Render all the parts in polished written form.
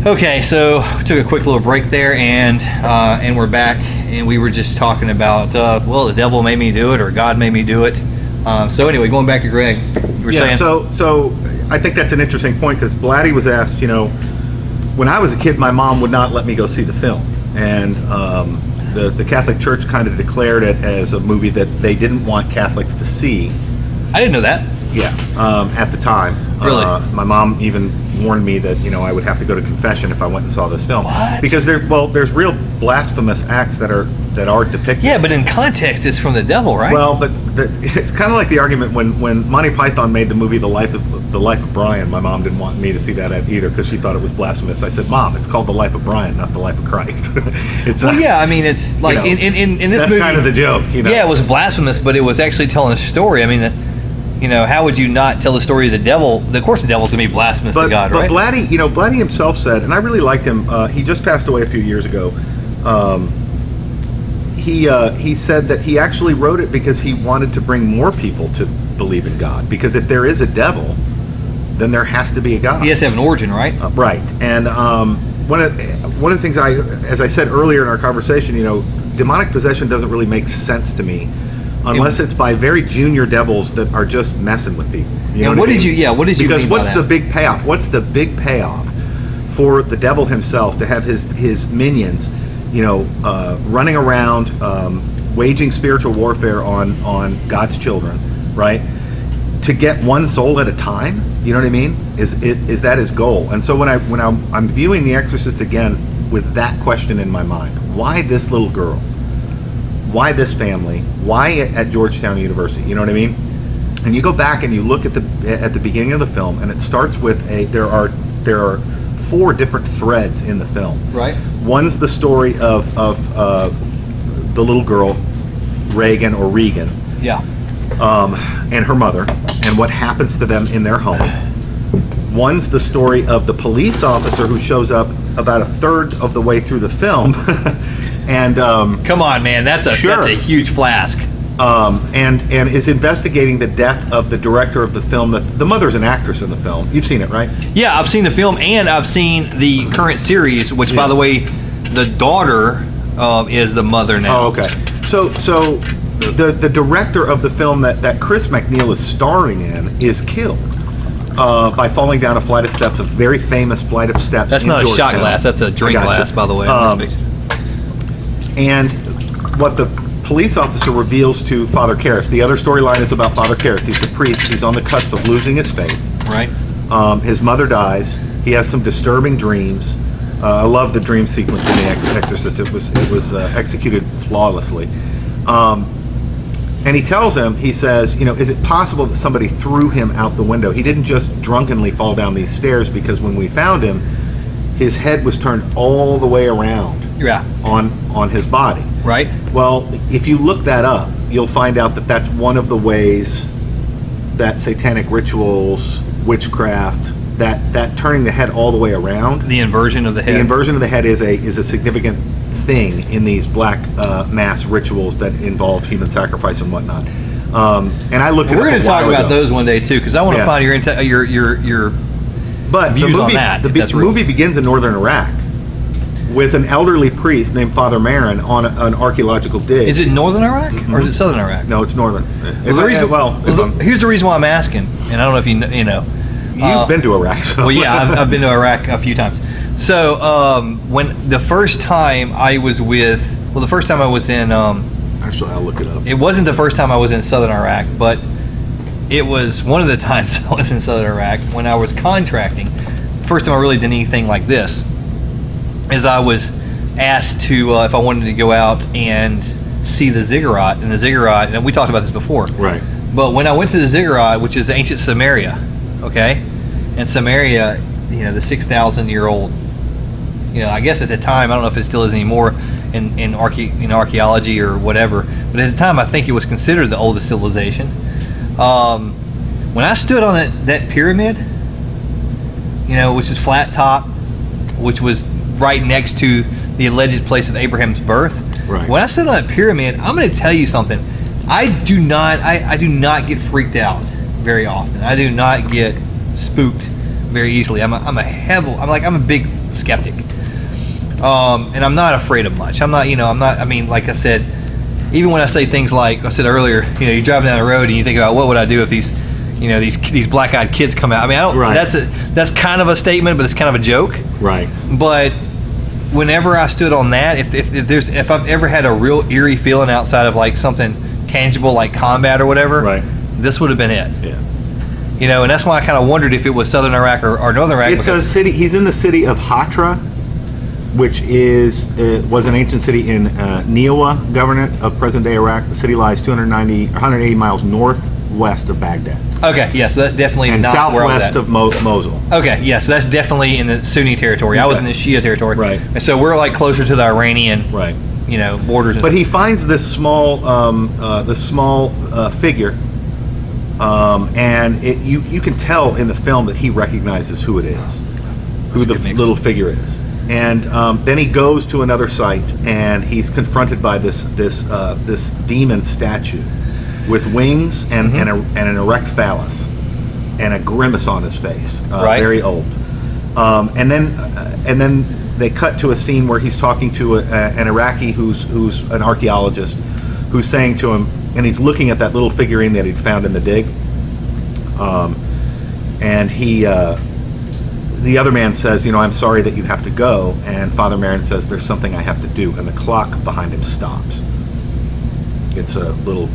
Okay, so we took a quick little break there, and we're back, and we were just talking about well, the devil made me do it, or God made me do it. So anyway, going back to Greg, you were saying. So I think that's an interesting point, because Blatty was asked, when I was a kid, my mom would not let me go see the film, and the Catholic Church kind of declared it as a movie that they didn't want Catholics to see. I didn't know that. Yeah, at the time. Really? My mom even warned me that I would have to go to confession if I went and saw this film. What? Because there's real blasphemous acts that are depicted. Yeah, but in context, it's from the devil, right? Well, but it's kind of like the argument when Monty Python made the movie The Life of Brian. My mom didn't want me to see that either because she thought it was blasphemous. I said, Mom, it's called The Life of Brian, not The Life of Christ. It's yeah, I mean, it's like in this that's movie. That's kind of the joke. Yeah, it was blasphemous, but it was actually telling a story. I mean, how would you not tell the story of the devil? Of course, the devil's gonna be blasphemous to God, right? But Blatty himself said, and I really liked him. He just passed away a few years ago. He said that he actually wrote it because he wanted to bring more people to believe in God. Because if there is a devil, then there has to be a God. He has to have an origin, right? Right. And one of the things as I said earlier in our conversation, demonic possession doesn't really make sense to me. Unless it's by very junior devils that are just messing with people. What did you Because mean what's by the that? big payoff? What's the big payoff for the devil himself to have his minions, running around, waging spiritual warfare on God's children, right? To get one soul at a time, you know what I mean? Is that his goal? And so when I'm viewing The Exorcist again with that question in my mind, why this little girl? Why this family? Why at Georgetown University? You know what I mean? And you go back and you look at the beginning of the film, and it starts with there are 4 different threads in the film. Right. One's the story of the little girl, Regan. Yeah. And her mother, and what happens to them in their home. One's the story of the police officer who shows up about a third of the way through the film. And come on, man, that's a huge flask. And is investigating the death of the director of the film. The mother's an actress in the film. You've seen it, right? Yeah, I've seen the film, and I've seen the current series, which, by the way, the daughter is the mother now. Oh, okay. So the director of the film that Chris MacNeil is starring in is killed by falling down a flight of steps, a very famous flight of steps. That's not a shot glass. That's a drink glass, by the way. And what the police officer reveals to Father Karras, the other storyline is about Father Karras. He's the priest. He's on the cusp of losing his faith. Right. His mother dies. He has some disturbing dreams. I love the dream sequence in The Exorcist. It was executed flawlessly. And he tells him, he says, is it possible that somebody threw him out the window? He didn't just drunkenly fall down these stairs, because when we found him, his head was turned all the way around. Yeah. On his body. Right. Well, if you look that up, you'll find out that that's one of the ways that satanic rituals, witchcraft, that turning the head all the way around. The inversion of the head. The inversion of the head is a significant thing in these black mass rituals that involve human sacrifice and whatnot. And I looked at it a while ago. We're going to talk about those one day too, because I want to find your But views the movie, on that. The movie begins in northern Iraq with an elderly priest named Father Marin on an archaeological dig. Is it northern Iraq or is it southern Iraq? No, it's northern. Here's the reason why I'm asking, and I don't know if you know. You've been to Iraq. So. Well, yeah, I've been to Iraq a few times. So when the first time I was in. Actually, I'll look it up. It wasn't the first time I was in southern Iraq, but it was one of the times I was in southern Iraq when I was contracting. First time I really did anything like this is I was asked to if I wanted to go out and see the ziggurat, and we talked about this before. Right. But when I went to the ziggurat, which is the ancient Samaria, okay, and Samaria, the 6,000-year-old, I guess at the time, I don't know if it still is anymore in archaeology or whatever, but at the time I think it was considered the oldest civilization. When I stood on that pyramid, which is flat top, which was right next to the alleged place of Abraham's birth. Right. When I stood on that pyramid, I'm going to tell you something. I do not get freaked out very often. I do not get spooked very easily. I'm a big skeptic. And I'm not afraid of much. I'm not. I mean, like I said, even when I say things like I said earlier, you're driving down the road and you think about what would I do if these black-eyed kids come out. I mean, I don't. Right. That's kind of a statement, but it's kind of a joke. Right. But whenever I stood on that, if I've ever had a real eerie feeling outside of like something tangible like combat or whatever, Right. this would have been it. Yeah. And that's why I kind of wondered if it was Southern Iraq or Northern Iraq. It's a city. He's in the city of Hatra, which was an ancient city in Niwa Governorate of present-day Iraq. The city lies 180 miles northwest of Baghdad. Okay, yeah, so that's definitely and not southwest where of Mosul. Okay, yeah, so that's definitely in the Sunni territory. I was in the Shia territory. Right. And so we're like closer to the Iranian Right. Borders. But he finds this small figure, and you can tell in the film that he recognizes who it is, who the little figure is. And then he goes to another site, and he's confronted by this demon statue with wings and an erect phallus and a grimace on his face, very old. And then they cut to a scene where he's talking to an Iraqi who's an archaeologist, who's saying to him, and he's looking at that little figurine that he'd found in the dig, and the other man says, I'm sorry that you have to go, and Father Merrin says, there's something I have to do, and the clock behind him stops. It's a little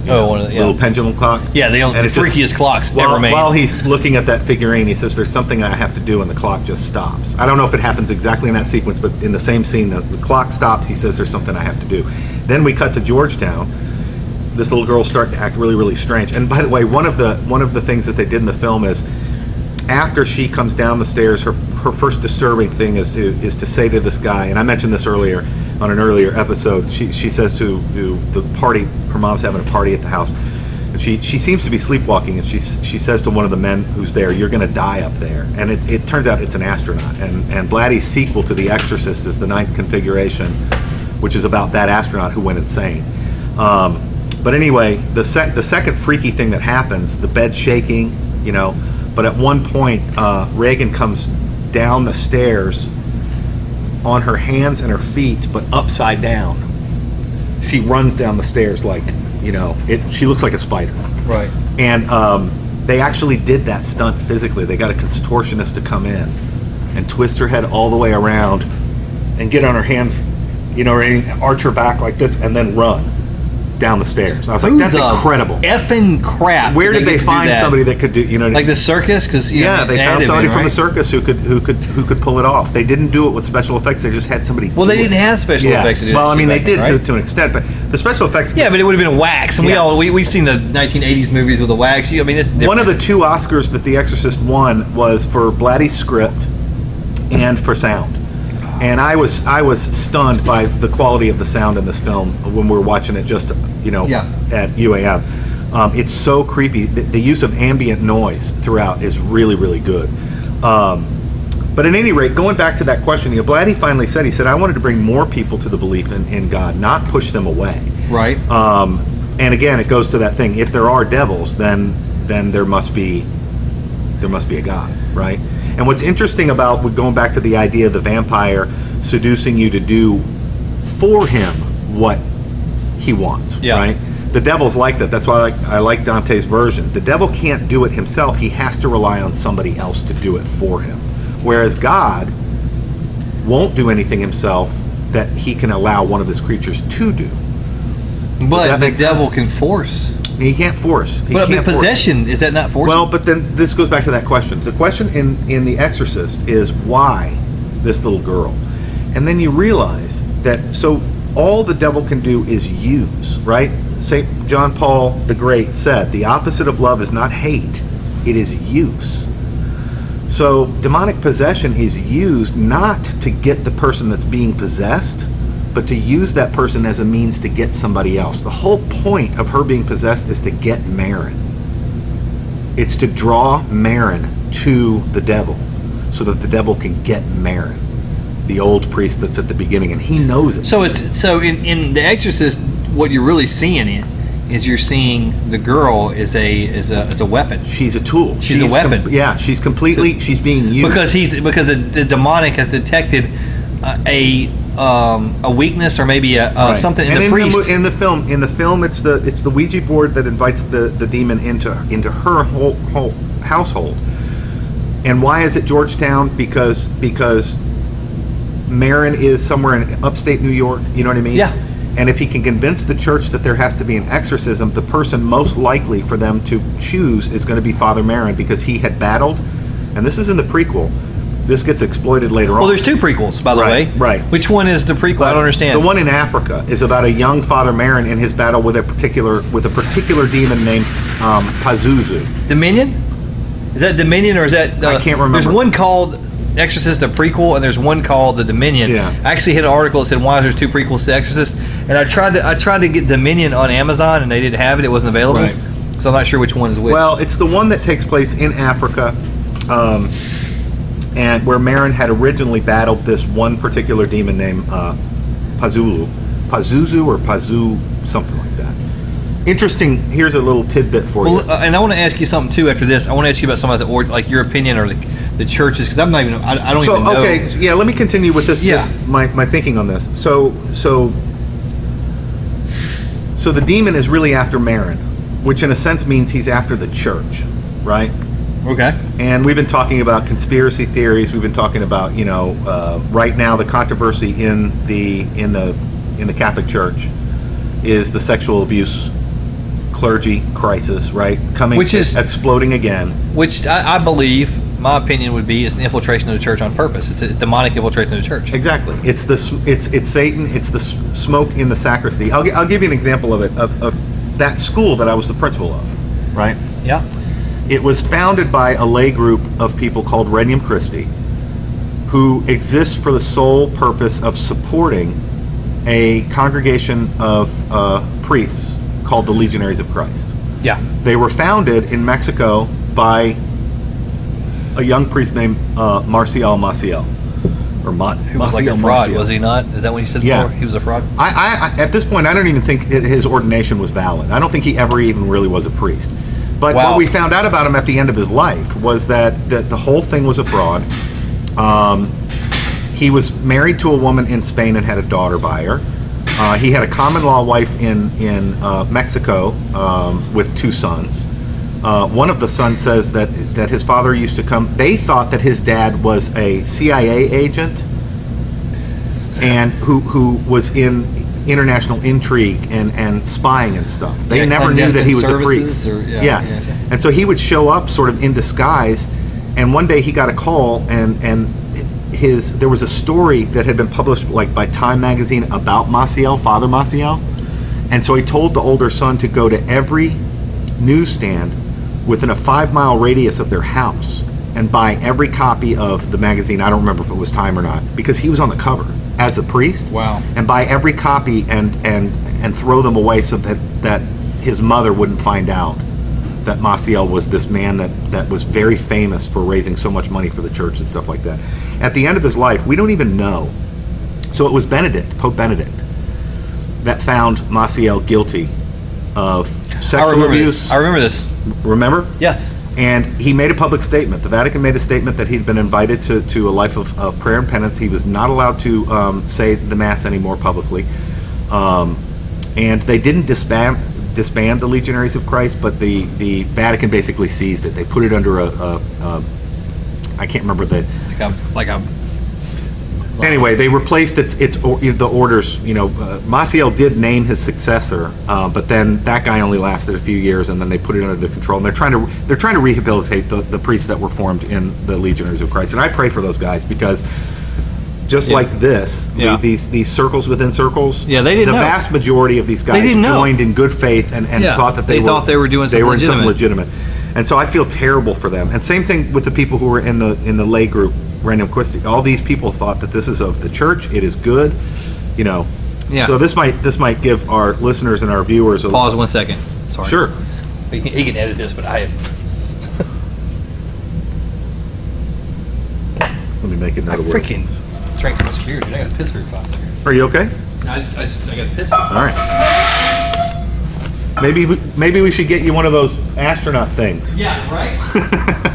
little pendulum clock. Yeah, the freakiest clocks ever made. While he's looking at that figurine, he says, there's something I have to do, and the clock just stops. I don't know if it happens exactly in that sequence, but in the same scene, the clock stops, he says, there's something I have to do. Then we cut to Georgetown. This little girl's starting to act really, really strange. And by the way, one of the things that they did in the film is, after she comes down the stairs, her first disturbing thing is to say to this guy, and I mentioned this earlier on an earlier episode, she says to the party, her mom's having a party at the house, and she seems to be sleepwalking, and she says to one of the men who's there, you're going to die up there. And it turns out it's an astronaut, and Blatty's sequel to The Exorcist is the 9th configuration, which is about that astronaut who went insane. But anyway, the second freaky thing that happens, the bed shaking, but at one point, Reagan comes down the stairs on her hands and her feet, but upside down. She runs down the stairs like, she looks like a spider. Right. And they actually did that stunt physically. They got a contortionist to come in and twist her head all the way around and get on her hands, arch her back like this and then run down the stairs. I was like, that's incredible. Effing crap. Where did they find somebody that could do, like the circus? Because they found somebody from the circus who could pull it off. They didn't do it with special effects. They just had somebody. Well, they didn't have special effects to do. Well, I mean, they did to an extent, but the special effects. Yeah, but it would have been wax, and we've seen the 1980s movies with the wax. I mean, it's different. One of the 2 Oscars that The Exorcist won was for Blatty's script and for sound. And I was stunned by the quality of the sound in this film when we were watching it just at UAM. It's so creepy. The use of ambient noise throughout is really, really good. But at any rate, going back to that question, Blatty finally said, I wanted to bring more people to the belief in God, not push them away. Right. And again, it goes to that thing. If there are devils, then there must be a God, right? And what's interesting about going back to the idea of the vampire seducing you to do for him what he wants, right? The devil's like that. That's why I like Dante's version. The devil can't do it himself. He has to rely on somebody else to do it for him. Whereas God won't do anything himself that he can allow one of his creatures to do. But the devil can force. He can't force. But possession, is that not forcing? Well, but then this goes back to that question. The question in The Exorcist is why this little girl? And then you realize that, so all the devil can do is use, right? St. John Paul the Great said, the opposite of love is not hate, it is use. So demonic possession is used not to get the person that's being possessed, but to use that person as a means to get somebody else. The whole point of her being possessed is to get Merrin. It's to draw Merrin to the devil so that the devil can get Merrin, the old priest that's at the beginning, and he knows it. So in The Exorcist, what you're really seeing is you're seeing the girl is a weapon. She's a tool. She's a weapon. She's completely. She's being used because the demonic has detected a weakness or maybe right. something and in the priest. In the film, it's the Ouija board that invites the demon into her whole household. And why is it Georgetown? Because Marin is somewhere in upstate New York. You know what I mean? Yeah. And if he can convince the church that there has to be an exorcism, the person most likely for them to choose is going to be Father Marin, because he had battled, and this is in the prequel. This gets exploited later on. Well, there's 2 prequels, by the way. Right. Which one is the prequel? I don't understand. The one in Africa is about a young Father Marin in his battle with a particular demon named Pazuzu. Dominion? Is that Dominion or is that? I can't remember. There's one called Exorcist, a prequel, and there's one called the Dominion. Yeah. I actually hit an article that said why there's 2 prequels to Exorcist, and I tried to get Dominion on Amazon, and they didn't have it. It wasn't available. Right. So I'm not sure which one is which. Well, it's the one that takes place in Africa, and where Marin had originally battled this one particular demon named Pazuzu or Pazu, something like that. Interesting. Here's a little tidbit for you. And I want to ask you something too. After this, I want to ask you about some of the like your opinion or the churches, because I'm not even. I don't even know. Okay. So, yeah. Let me continue with this. Yeah. My thinking on this. So the demon is really after Marin, which in a sense means he's after the church, right? Okay. And we've been talking about conspiracy theories. We've been talking about, right now the controversy in the Catholic Church is the sexual abuse clergy crisis, right? Which is exploding again. Which I believe, my opinion would be, is an infiltration of the church on purpose. It's a demonic infiltration of the church. Exactly. It's Satan. It's the smoke in the sacristy. I'll give you an example of it of that school that I was the principal of, right? Yeah. It was founded by a lay group of people called Regnum Christi, who exist for the sole purpose of supporting a congregation of priests called the Legionaries of Christ. Yeah. They were founded in Mexico by a young priest named Marcial Maciel. Who was like a fraud, was he not? Is that what you said before? He was a fraud? I at this point, I don't even think his ordination was valid. I don't think he ever even really was a priest. But what we found out about him at the end of his life was that the whole thing was a fraud. He was married to a woman in Spain and had a daughter by her. He had a common law wife in Mexico with 2 sons. One of the sons says that his father used to come. They thought that his dad was a CIA agent and who was in international intrigue and spying and stuff. They never knew that he was a priest. Yeah. And so he would show up sort of in disguise, and one day he got a call and there was a story that had been published like by Time magazine about Maciel, Father Maciel. And so he told the older son to go to every newsstand within a 5-mile radius of their house and buy every copy of the magazine. I don't remember if it was Time or not, because he was on the cover as the priest. Wow. And buy every copy and throw them away so that his mother wouldn't find out that Maciel was this man that was very famous for raising so much money for the church and stuff like that. At the end of his life, we don't even know. So it was Pope Benedict, that found Maciel guilty of sexual abuse. I remember this. Remember? Yes. And he made a public statement. The Vatican made a statement that he'd been invited to a life of prayer and penance. He was not allowed to say the Mass anymore publicly. And they didn't disband the Legionaries of Christ, but the Vatican basically seized it. They put it under a I can't remember the... Anyway, they replaced the orders. Maciel did name his successor, but then that guy only lasted a few years, and then they put it under the control. And they're trying to rehabilitate the priests that were formed in the Legionaries of Christ. And I pray for those guys, because just like this, these circles within circles. Yeah, they didn't know. The vast majority of these guys joined in good faith and thought that they were doing something legitimate. And so I feel terrible for them. And same thing with the people who were in the lay group, Regnum Christi. All these people thought that this is of the church. It is good, Yeah. So this might give our listeners and our viewers a pause 1 second. Sorry. Sure. He can edit this, but I. Let me make another word. I freaking drank too much beer, dude. I got to piss every 5 seconds. Are you okay? I got to piss. All right. Maybe we should get you one of those astronaut things. Yeah, right?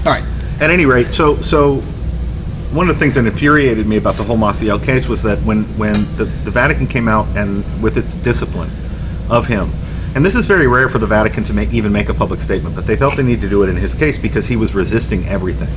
All right. At any rate, so one of the things that infuriated me about the whole Maciel case was that when the Vatican came out and with its discipline of him, and this is very rare for the Vatican to even make a public statement, but they felt the need to do it in his case because he was resisting everything.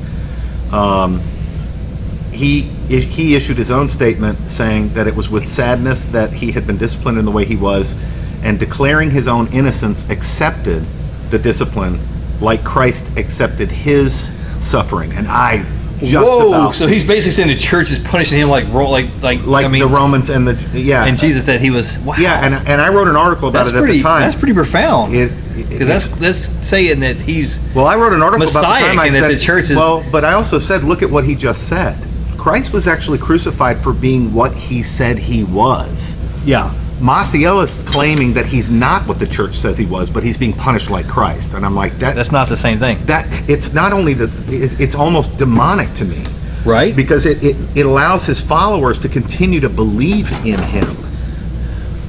He issued his own statement saying that it was with sadness that he had been disciplined in the way he was, and declaring his own innocence, accepted the discipline like Christ accepted his suffering. And I just about... So he's basically saying the church is punishing him like I mean, the Romans and the... And Jesus, that he was... Wow. Yeah, and I wrote an article about at the time. That's pretty profound. Because that's saying that he's... Well, I wrote an article Messiah, about the time I and said... that the church is... Well, but I also said, look at what he just said. Christ was actually crucified for being what he said he was. Yeah. Maciel is claiming that he's not what the church says he was, but he's being punished like Christ. And I'm like, that's not the same thing. That it's not only that, it's almost demonic to me. Right. Because it allows his followers to continue to believe in him.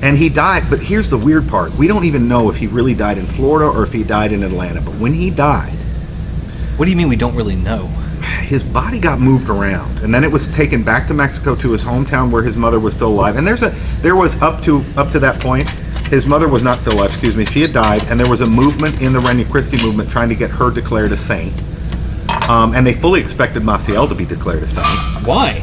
And he died, but here's the weird part. We don't even know if he really died in Florida or if he died in Atlanta. But when he died... What do you mean we don't really know? His body got moved around, and then it was taken back to Mexico to his hometown where his mother was still alive. And there was up to that point, his mother was not still alive, excuse me, she had died, and there was a movement in the Regnum Christi movement trying to get her declared a saint. And they fully expected Maciel to be declared a saint. Why?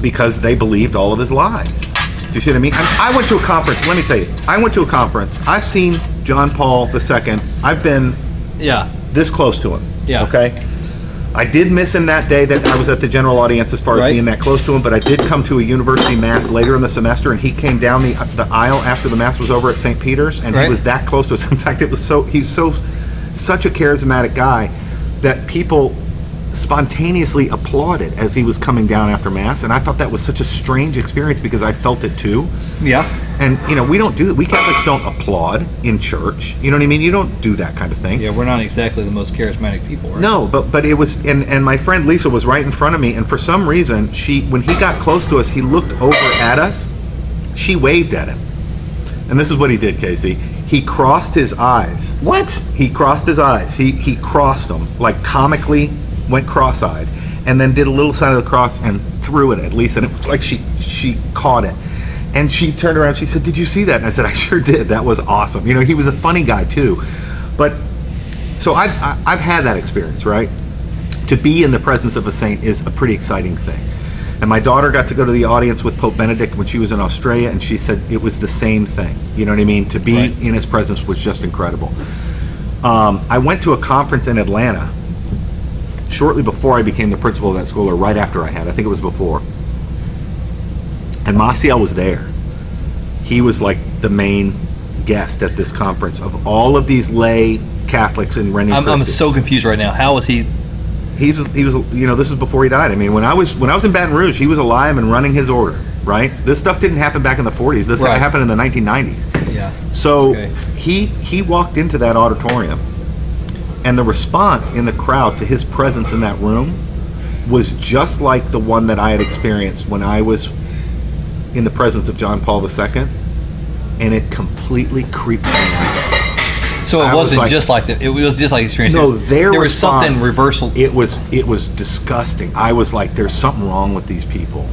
Because they believed all of his lies. Do you see what I mean? I went to a conference, let me tell you, I went to a conference, I've seen John Paul II, I've been this close to him, okay? I did miss him that day that I was at the general audience as far as being that close to him, but I did come to a university mass later in the semester, and he came down the aisle after the mass was over at St. Peter's, and he was that close to us. In fact, he's such a charismatic guy that people spontaneously applauded as he was coming down after mass, and I thought that was such a strange experience because I felt it too. Yeah. And we Catholics don't applaud in church. You know what I mean? You don't do that kind of thing. Yeah, we're not exactly the most charismatic people, right? No, but it was, and my friend Lisa was right in front of me, and for some reason, when he got close to us, he looked over at us, she waved at him. And this is what he did, Casey. He crossed his eyes. What? He crossed his eyes. He crossed them, like comically went cross-eyed, and then did a little sign of the cross and threw it at Lisa, and it was like she caught it. And she turned around, she said, "Did you see that?" And I said, "I sure did. That was awesome." He was a funny guy too. But, so I've had that experience, right? To be in the presence of a saint is a pretty exciting thing. And my daughter got to go to the audience with Pope Benedict when she was in Australia, and she said it was the same thing. You know what I mean? To be in his presence was just incredible. I went to a conference in Atlanta shortly before I became the principal of that school, or right after I think it was before. And Maciel was there. He was like the main guest at this conference of all of these lay Catholics in Regnum Christi. I'm so confused right now. How was he? He was. This is before he died. I mean, when I was in Baton Rouge, he was alive and running his order. Right. This stuff didn't happen back in the 40s. This happened in the 1990s. Yeah. So he walked into that auditorium, and the response in the crowd to his presence in that room was just like the one that I had experienced when I was in the presence of John Paul II. and it completely creeped me out. So it wasn't just like that. It was just like experience. No, there was something reversal. It was disgusting. I was like, there's something wrong with these people.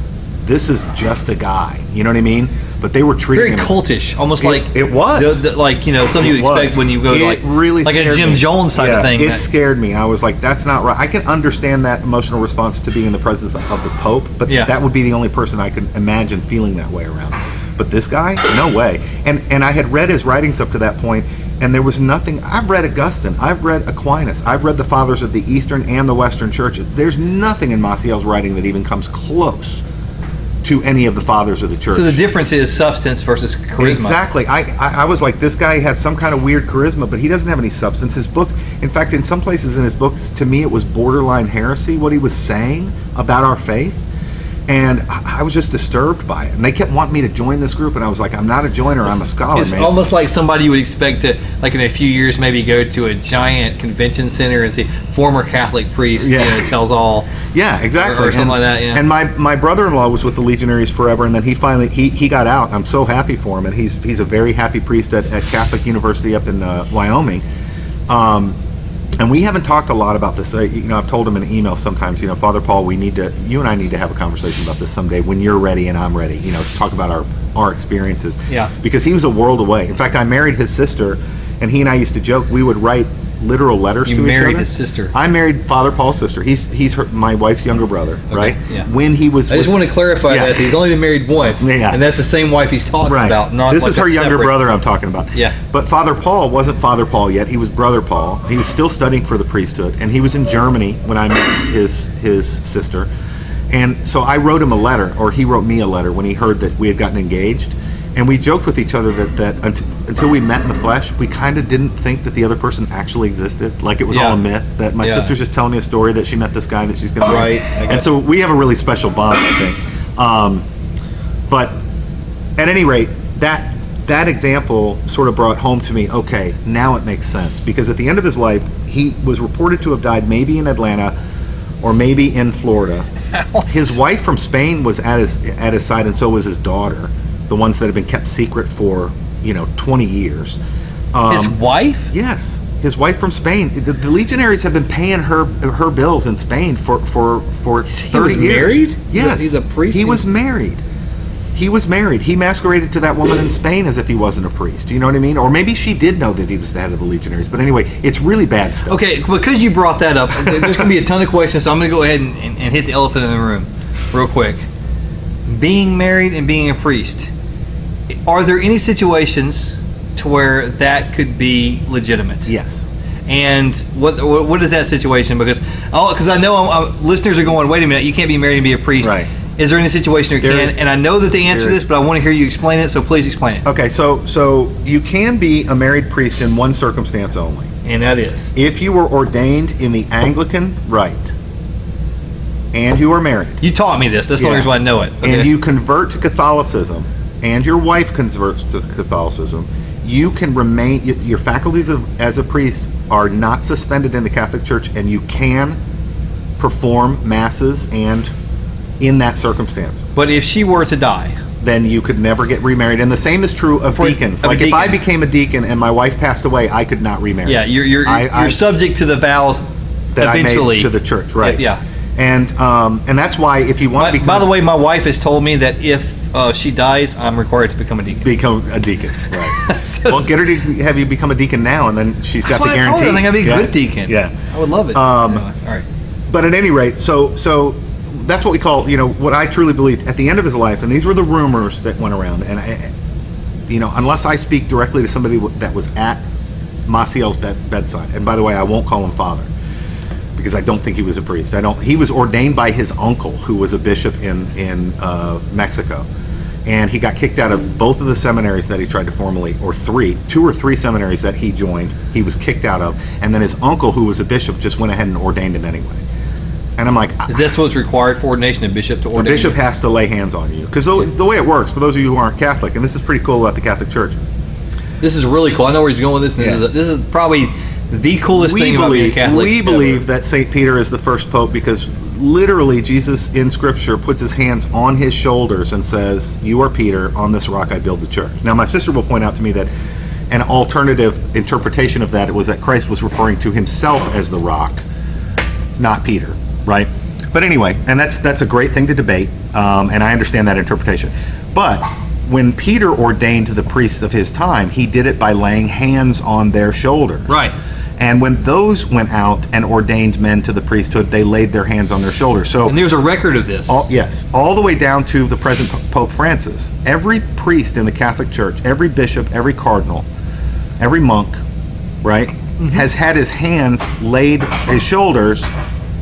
This is just a guy. You know what I mean? But they were treating very him cultish, almost like it was like something you expect when you go to like a Jim Jones type of thing. It scared me. I was like, that's not right. I can understand that emotional response to being in the presence of the Pope, but that would be the only person I could imagine feeling that way around. But this guy, no way. And I had read his writings up to that point, and there was nothing. I've read Augustine, I've read Aquinas, I've read the fathers of the Eastern and the Western churches. There's nothing in Maciel's writing that even comes close to any of the fathers of the church. So the difference is substance versus charisma. Exactly. I was like, this guy has some kind of weird charisma, but he doesn't have any substance. His books, in fact, in some places in his books, to me, it was borderline heresy, what he was saying about our faith. And I was just disturbed by it. And they kept wanting me to join this group, and I was like, I'm not a joiner, I'm a scholar, it's man. It's almost like somebody you would expect to, like in a few years, maybe go to a giant convention center and see former Catholic priest, tells all. Yeah, exactly. Or something like that, yeah. And my brother-in-law was with the Legionaries forever, and then he finally, he got out. I'm so happy for him, and he's a very happy priest at Catholic University up in Wyoming. And we haven't talked a lot about this. I've told him in email sometimes, Father Paul, you and I need to have a conversation about this someday when you're ready and I'm ready, to talk about our experiences. Yeah. Because he was a world away. In fact, I married his sister, and he and I used to joke, we would write literal letters to each other. You married his sister. I married Father Paul's sister. He's my wife's younger brother, right? Yeah. When he was I just want to clarify that he's only been married once, and that's the same wife he's talking about. Not this is her younger brother I'm talking about. Yeah. But Father Paul wasn't Father Paul yet. He was Brother Paul. He was still studying for the priesthood, and he was in Germany when I met his sister. And so I wrote him a letter, or he wrote me a letter when he heard that we had gotten engaged. And we joked with each other that until we met in the flesh, we kind of didn't think that the other person actually existed. Like it was all a myth. That my sister's just telling me a story that she met this guy that she's going to marry. And so we have a really special bond, I think. But at any rate, that example sort of brought home to me, okay, now it makes sense. Because at the end of his life, he was reported to have died maybe in Atlanta or maybe in Florida. His wife from Spain was at his side, and so was his daughter. The ones that have been kept secret for 20 years. His wife? Yes, his wife from Spain. The Legionaries have been paying her bills in Spain for 30 years. Married? Yes, he's a priest. He was married. He masqueraded to that woman in Spain as if he wasn't a priest. You know what I mean? Or maybe she did know that he was the head of the Legionaries. But anyway, it's really bad stuff. Okay, because you brought that up, there's going to be a ton of questions, so I'm going to go ahead and hit the elephant in the room real quick. Being married and being a priest, are there any situations to where that could be legitimate? Yes. And what is that situation? Because I know listeners are going, wait a minute, you can't be married and be a priest. Right. Is there any situation you can? And I know that they answer this, but I want to hear you explain it, so please explain it. Okay, so you can be a married priest in one circumstance only. And that is? If you were ordained in the Anglican rite and you are married. You taught me this. That's the only reason why I know it. Okay. And you convert to Catholicism and your wife converts to Catholicism, you can remain, your faculties as a priest are not suspended in the Catholic Church, and you can perform masses and in that circumstance. But if she were to die, then you could never get remarried. And the same is true of deacons. Like if I became a deacon and my wife passed away, I could not remarry. Yeah, you're subject to the vows that eventually I made to the church, right? Yeah. And that's why if you want to become... By the way, my wife has told me that if she dies, I'm required to become a deacon. Become a deacon, right. Well, get her to have you become a deacon now, and then she's got the guarantee. I think I'd be a good deacon. Yeah. I would love it. All right. But at any rate, so that's what we call, what I truly believed at the end of his life, and these were the rumors that went around, and unless I speak directly to somebody that was at Maciel's bedside, and by the way, I won't call him father, because I don't think he was a priest. He was ordained by his uncle, who was a bishop in Mexico, and he got kicked out of both of the seminaries that he tried to formally, two or three seminaries that he joined, he was kicked out of, and then his uncle, who was a bishop, just went ahead and ordained him anyway. And I'm like, is this what's required for ordination? A bishop to ordain? The bishop has to lay hands on you, because the way it works, for those of you who aren't Catholic, and this is pretty cool about the Catholic Church. This is really cool. I know where he's going with this. This is probably the coolest thing about being Catholic. We believe that St. Peter is the first pope because literally, Jesus in Scripture puts his hands on his shoulders and says, "You are Peter, on this rock I build the church." Now, my sister will point out to me that an alternative interpretation of that was that Christ was referring to himself as the rock, not Peter, right? But anyway, and that's a great thing to debate, and I understand that interpretation. But when Peter ordained the priests of his time, he did it by laying hands on their shoulders. Right. And when those went out and ordained men to the priesthood, they laid their hands on their shoulders. So, and there's a record of this. All the way down to the present Pope Francis. Every priest in the Catholic Church, every bishop, every cardinal, every monk, right, has had his hands laid, his shoulders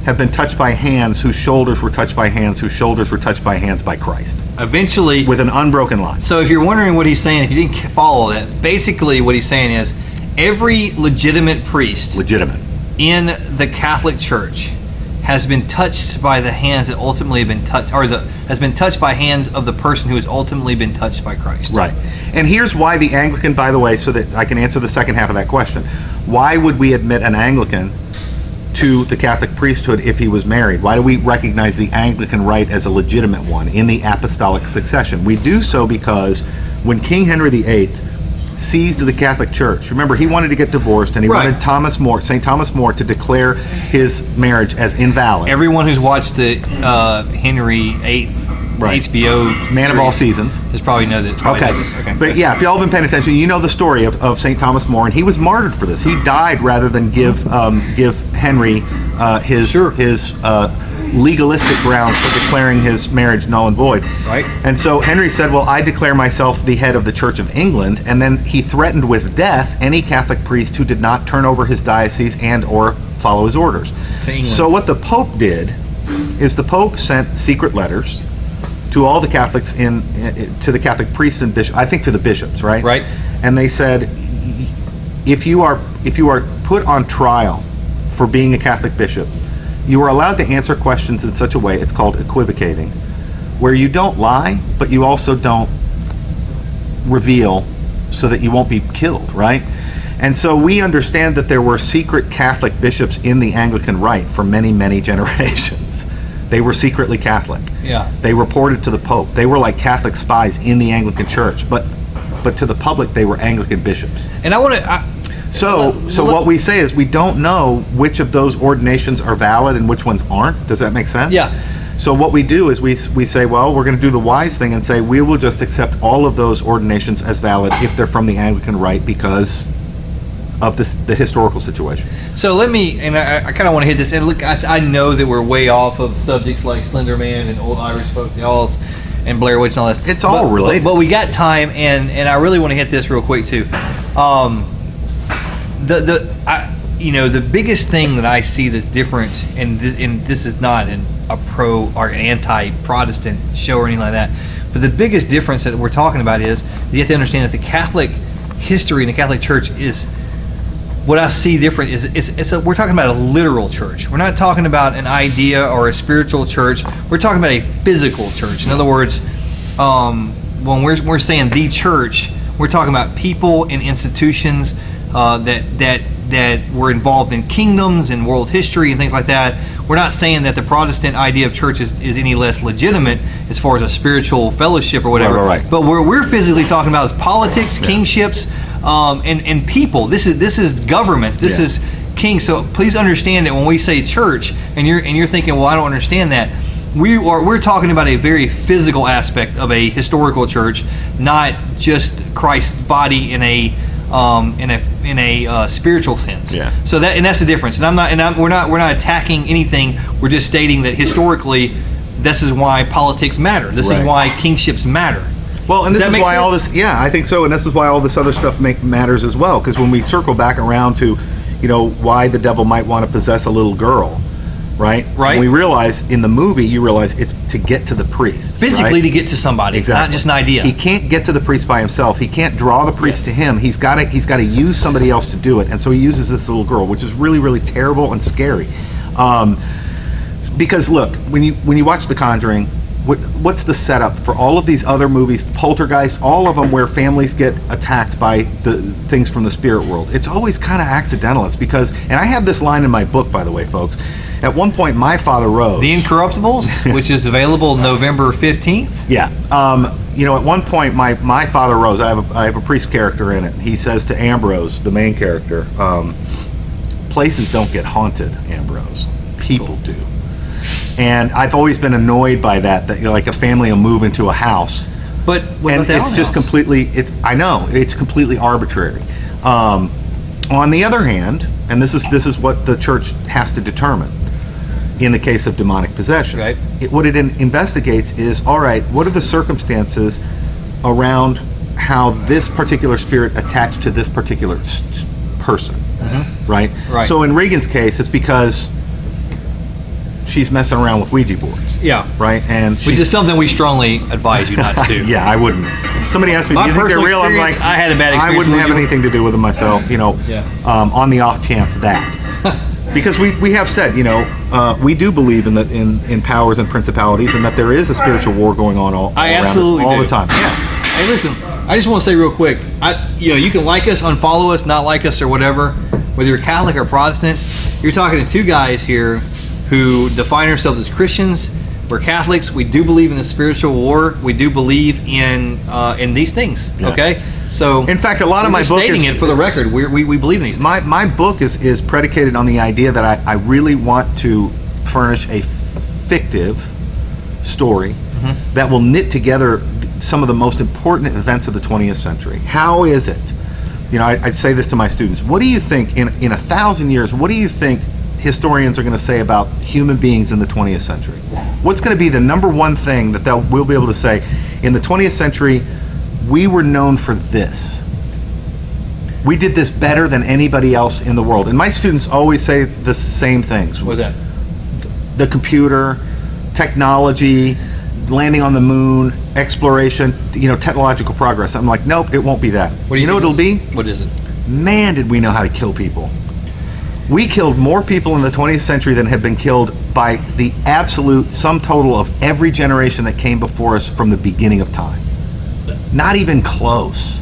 have been touched by hands whose shoulders were touched by hands whose shoulders were touched by hands by Christ. Eventually. With an unbroken line. So if you're wondering what he's saying, if you didn't follow that, basically what he's saying is every legitimate priest in the Catholic Church has been touched by the hands that ultimately have been touched, or has been touched by hands of the person who has ultimately been touched by Christ. Right. And here's why the Anglican, by the way, so that I can answer the second half of that question. Why would we admit an Anglican to the Catholic priesthood if he was married? Why do we recognize the Anglican rite as a legitimate one in the apostolic succession? We do so because when King Henry VIII seized the Catholic Church, remember, he wanted to get divorced, and he wanted St. Thomas More to declare his marriage as invalid. Everyone who's watched the Henry VIII HBO Man of All Seasons has probably know that. Okay. But yeah, if y'all have been paying attention, you know the story of St. Thomas More, and he was martyred for this. He died rather than give Henry his legalistic grounds for declaring his marriage null and void. Right. And so Henry said, well, I declare myself the head of the Church of England, and then he threatened with death any Catholic priest who did not turn over his diocese and or follow his orders. To England. So what the Pope did is the Pope sent secret letters to all the Catholics to the Catholic priests and bishops, I think to the bishops, right? Right. And they said, if you are put on trial for being a Catholic bishop, you are allowed to answer questions in such a way, it's called equivocating, where you don't lie, but you also don't reveal so that you won't be killed, right? And so we understand that there were secret Catholic bishops in the Anglican rite for many, many generations. They were secretly Catholic. Yeah. They reported to the Pope. They were like Catholic spies in the Anglican Church, but to the public, they were Anglican bishops. And I want to... So what we say is we don't know which of those ordinations are valid and which ones aren't. Does that make sense? Yeah. So what we do is we say, well, we're going to do the wise thing and say we will just accept all of those ordinations as valid if they're from the Anglican rite because of the historical situation. So let me, and I kind of want to hit this, and look, I know that we're way off of subjects like Slender Man and old Irish folk tales and Blair Witch and all this. It's all related. But we got time, and I really want to hit this real quick too. The biggest thing that I see that's different, and this is not a pro or an anti-Protestant show or anything like that, but the biggest difference that we're talking about is you have to understand that the Catholic history and the Catholic Church is, what I see different is we're talking about a literal church. We're not talking about an idea or a spiritual church. We're talking about a physical church. In other words, when we're saying the church, we're talking about people and institutions that were involved in kingdoms and world history and things like that. We're not saying that the Protestant idea of church is any less legitimate as far as a spiritual fellowship or whatever. Right. But what we're physically talking about is politics, kingships, and people. This is government. This is king. So please understand that when we say church, and you're thinking, well, I don't understand that. We're talking about a very physical aspect of a historical church, not just Christ's body in a spiritual sense. Yeah. So that's the difference. And we're not attacking anything. We're just stating that historically, this is why politics matter. This is why kingships matter. Well, and this is why all this. Yeah, I think so, and this is why all this other stuff matters as well. Because when we circle back around to, why the devil might want to possess a little girl, right? Right. And we realize in the movie, you realize it's to get to the priest. Physically, to get to somebody. Exactly. Not just an idea. He can't get to the priest by himself. He can't draw the priest to him. He's got to use somebody else to do it. And so he uses this little girl, which is really, really terrible and scary. Because look, when you watch The Conjuring, what's the setup for all of these other movies, Poltergeist, all of them where families get attacked by the things from the spirit world? It's always kind of accidental. It's because, and I have this line in my book, by the way, folks, At one point, My Father Rose. The Incorruptibles, which is available November 15th. Yeah. At one point, my Father Rose, I have a priest character in it. He says to Ambrose, the main character, places don't get haunted, Ambrose. People do. And I've always been annoyed by that like a family will move into a house. But and it's just completely, I know, it's completely arbitrary. On the other hand, and this is what the church has to determine in the case of demonic possession. Right. What it investigates is, all right, what are the circumstances around how this particular spirit attached to this particular person, right? Right. So in Regan's case, it's because she's messing around with Ouija boards. Yeah. Right? And which is something we strongly advise you not to do. Yeah, I wouldn't. Somebody asked me, do you think they're real? I'm like, I had a bad experience. I wouldn't have anything to do with them myself, on the off chance that. Because we have said, we do believe in powers and principalities, and that there is a spiritual war going on all around us all the time. Yeah. Hey, listen, I just want to say real quick, you can like us, unfollow us, not like us, or whatever. Whether you're Catholic or Protestant, you're talking to two guys here who define ourselves as Christians. We're Catholics. We do believe in the spiritual war. We do believe in these things. Yeah. Okay. So, in fact, a lot of my book stating it for the record. We believe in these things. My book is predicated on the idea that I really want to furnish a fictive story that will knit together some of the most important events of the 20th century. How is it? I say this to my students. What do you think in 1,000 years? What do you think historians are going to say about human beings in the 20th century? What's going to be the number one thing that we'll be able to say in the 20th century? We were known for this. We did this better than anybody else in the world. And my students always say the same things. What's that? The computer, technology, landing on the moon, exploration, technological progress. I'm like, nope, it won't be that. What do you know what it'll be? What is it? Man, did we know how to kill people. We killed more people in the 20th century than have been killed by the absolute sum total of every generation that came before us from the beginning of time. Not even close.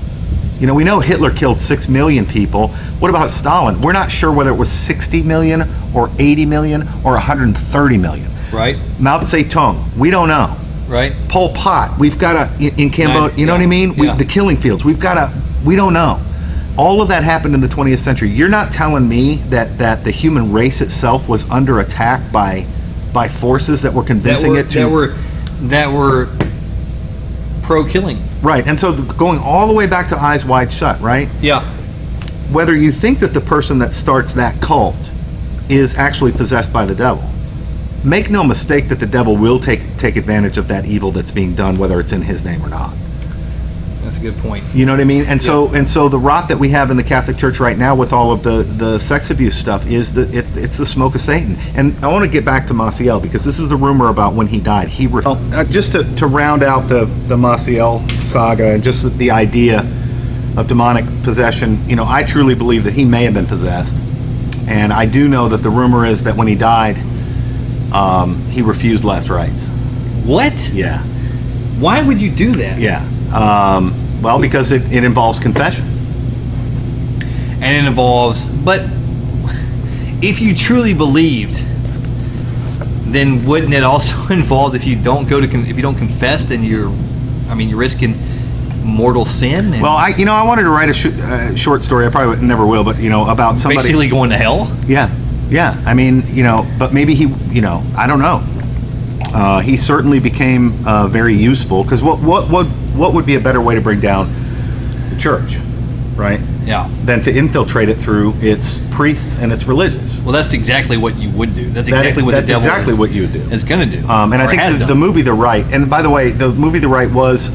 We know Hitler killed 6 million people. What about Stalin? We're not sure whether it was 60 million or 80 million or 130 million. Right. Mao Zedong, we don't know. Right. Pol Pot, we've got in Cambodia, know what I mean? Yeah. The killing fields, we don't know. All of that happened in the 20th century. You're not telling me that the human race itself was under attack by forces that were convincing it to... That were pro-killing. Right, and so going all the way back to Eyes Wide Shut, right? Yeah. Whether you think that the person that starts that cult is actually possessed by the devil, make no mistake that the devil will take advantage of that evil that's being done, whether it's in his name or not. That's a good point. You know what I mean? And so the rot that we have in the Catholic Church right now with all of the sex abuse stuff is it's the smoke of Satan. And I want to get back to Maciel because this is the rumor about when he died. Just to round out the Maciel saga and just the idea of demonic possession, I truly believe that he may have been possessed. And I do know that the rumor is that when he died, he refused last rites. What? Yeah. Why would you do that? Yeah. Well, because it involves confession. And it involves, but if you truly believed, then wouldn't it also involve if you don't confess, then you're risking mortal sin? Well, I wanted to write a short story. I probably never will, but about somebody basically going to hell. Yeah. But maybe he, I don't know. He certainly became very useful because what would be a better way to bring down the church, right? Yeah. Than to infiltrate it through its priests and its religious. Well, that's exactly what you would do. That's exactly what the devil what you would do. Is going to do. And I think the movie The Rite, and by the way, the movie The Rite was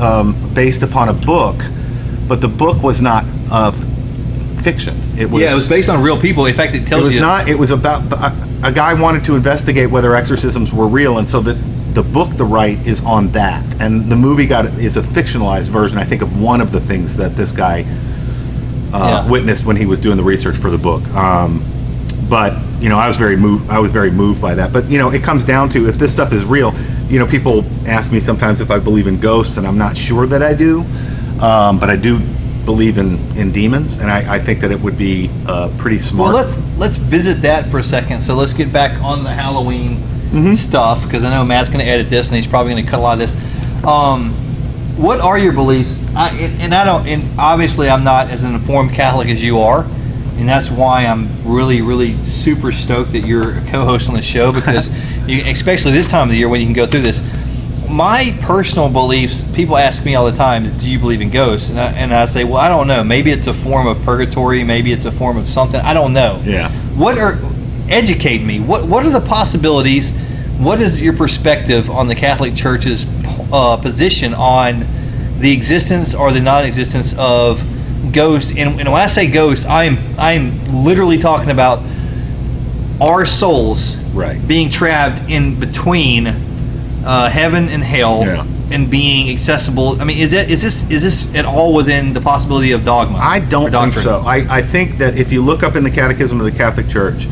based upon a book, but the book was not fiction. It was based on real people. In fact, it tells you. It was about a guy wanted to investigate whether exorcisms were real, and so the book The Rite is on that, and the movie is a fictionalized version, I think, of one of the things that this guy witnessed when he was doing the research for the book. But I was very moved by that. But it comes down to, if this stuff is real, people ask me sometimes if I believe in ghosts, and I'm not sure that I do, but I do believe in demons, and I think that it would be pretty smart. Well, let's visit that for a second. So let's get back on the Halloween stuff, because I know Matt's going to edit this, and he's probably going to cut a lot of this. What are your beliefs? And obviously I'm not as an informed Catholic as you are, and that's why I'm really, really super stoked that you're a co-host on the show, because especially this time of the year when you can go through this. My personal beliefs, people ask me all the time, is, do you believe in ghosts? And I say, well, I don't know. Maybe it's a form of purgatory. Maybe it's a form of something. I don't know. Yeah. Educate me. What are the possibilities? What is your perspective on the Catholic Church's position on the existence or the non-existence of ghosts? And when I say ghosts, I'm literally talking about our souls being trapped in between heaven and hell, and being accessible. I mean, is this at all within the possibility of dogma? I don't think so. I think that if you look up in the Catechism of the Catholic Church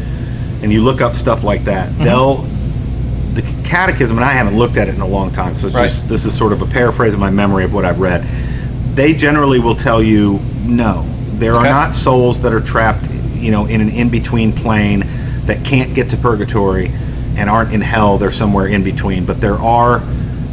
and you look up stuff like that, the Catechism, and I haven't looked at it in a long time, so this is sort of a paraphrase of my memory of what I've read. They generally will tell you, no, there are not souls that are trapped, in an in-between plane that can't get to purgatory and aren't in hell. They're somewhere in between. But there are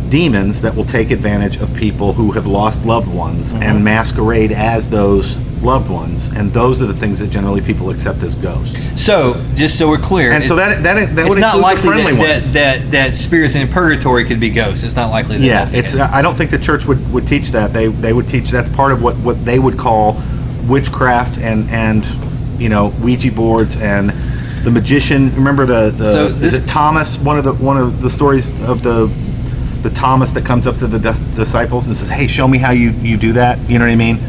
demons that will take advantage of people who have lost loved ones and masquerade as those loved ones, and those are the things that generally people accept as ghosts. So, just so we're clear, and so that would not include likely the friendly ones. that spirits in purgatory could be ghosts. It's not likely that. It's. I don't think the church would teach that. They would teach that's part of what they would call witchcraft and Ouija boards and the magician. Remember is it Thomas? One of the stories of the Thomas that comes up to the disciples and says, "Hey, show me how you do that." You know what I mean?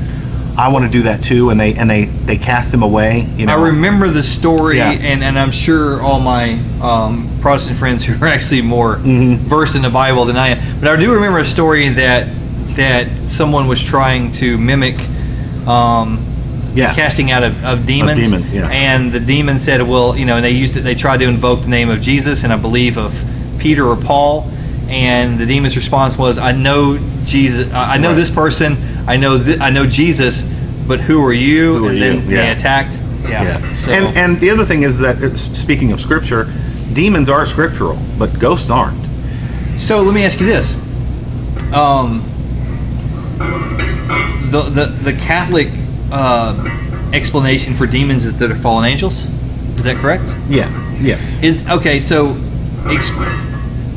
I want to do that too, and they cast him away. I remember the story, and I'm sure all my Protestant friends who are actually more versed in the Bible than I am. But I do remember a story that someone was trying to mimic casting out of demons. And the demon said, well, and they tried to invoke the name of Jesus, and I believe of Peter or Paul. And the demon's response was, I know Jesus, I know this person, I know Jesus, but who are you? Then they attacked. So. And the other thing is that, speaking of Scripture, demons are scriptural, but ghosts aren't. So let me ask you this: the Catholic explanation for demons is that they're fallen angels. Is that correct? Yeah. Yes.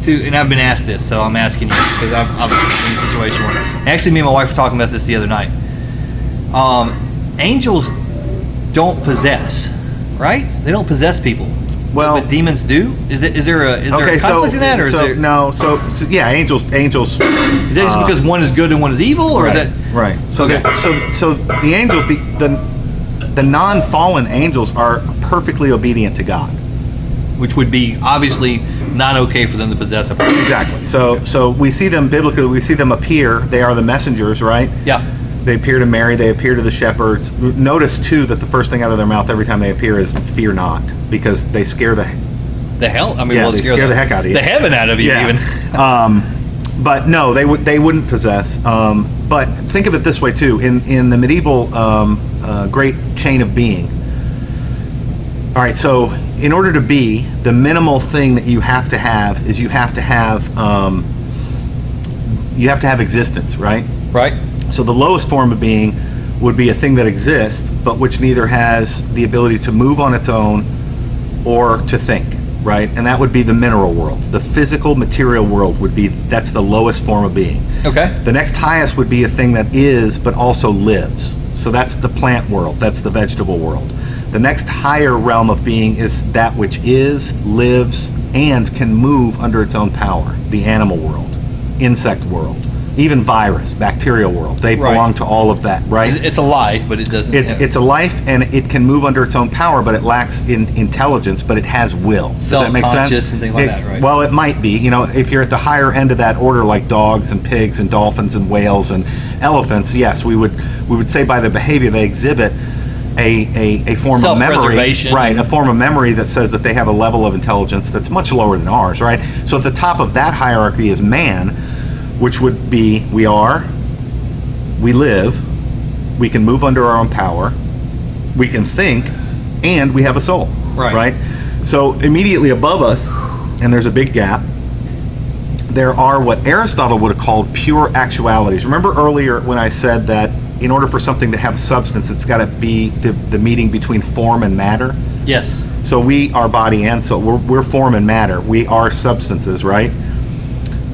And I've been asked this, so I'm asking you because I've been in a situation where actually me and my wife were talking about this the other night. Angels don't possess, right? They don't possess people. Well, but demons do. Is there a conflict in that, or angels. Is that just because one is good and one is evil, or is that right? So the angels, the non-fallen angels are perfectly obedient to God, which would be obviously not okay for them to possess a person. Exactly. So we see them biblically. We see them appear. They are the messengers, right? Yeah. They appear to Mary. They appear to the shepherds. Notice too that the first thing out of their mouth every time they appear is "Fear not," because they scare the hell. I mean, they scare the heck out of you. The heaven out of you, even. But no, they wouldn't possess. But think of it this way too: in the medieval great chain of being. All right, so in order to be, the minimal thing that you have to have is you have to have existence, right? Right. So the lowest form of being would be a thing that exists, but which neither has the ability to move on its own or to think, right? And that would be the mineral world. The physical, material world that's the lowest form of being. Okay. The next highest would be a thing that is, but also lives. So that's the plant world. That's the vegetable world. The next higher realm of being is that which is, lives, and can move under its own power. The animal world, insect world, even virus, bacterial world. They belong to all of that, right? It's a life, but it doesn't. It's a life, and it can move under its own power, but it lacks intelligence, but it has will. Does that make sense? Self-conscious and things like that, right? Well, it might be. If you're at the higher end of that order, like dogs and pigs and dolphins and whales and elephants, yes, we would say by their behavior they exhibit a form of memory, right? A form of memory that says that they have a level of intelligence that's much lower than ours, right? So at the top of that hierarchy is man, which would be we live, we can move under our own power, we can think, and we have a soul. Right. So immediately above us, and there's a big gap, there are what Aristotle would have called pure actualities. Remember earlier when I said that in order for something to have substance, it's got to be the meeting between form and matter? Yes. So we are body and soul. We're form and matter. We are substances, right?